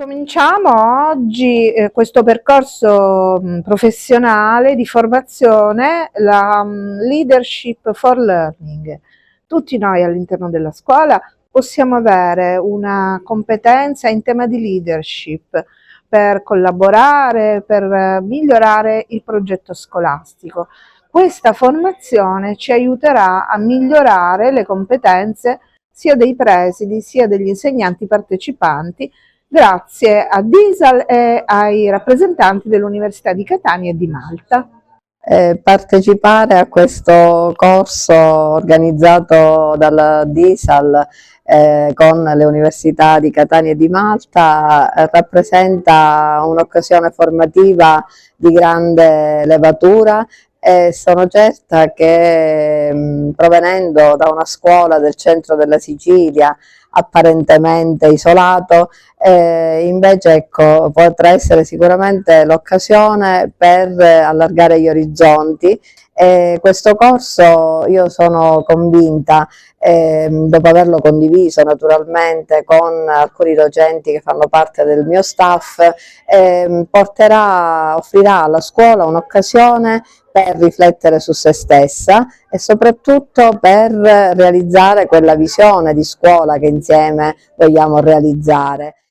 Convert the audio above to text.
Incominciamo oggi questo percorso professionale di formazione, la Leadership for Learning. Tutti noi all'interno della scuola possiamo avere una competenza in tema di leadership per collaborare, per migliorare il progetto scolastico. Questa formazione ci aiuterà a migliorare le competenze sia dei presidi sia degli insegnanti partecipanti, grazie a Disal e ai rappresentanti dell'Università di Catania e di Malta. Partecipare a questo corso organizzato dal DISAL con le università di Catania e di Malta rappresenta un'occasione formativa di grande levatura e sono certa che provenendo da una scuola del centro della Sicilia apparentemente isolato, invece ecco, potrà essere sicuramente l'occasione per allargare gli orizzonti. Questo corso io sono convinta, dopo averlo condiviso naturalmente con alcuni docenti che fanno parte del mio staff, offrirà alla scuola un'occasione per riflettere su se stessa e soprattutto per realizzare quella visione di scuola che insieme vogliamo realizzare.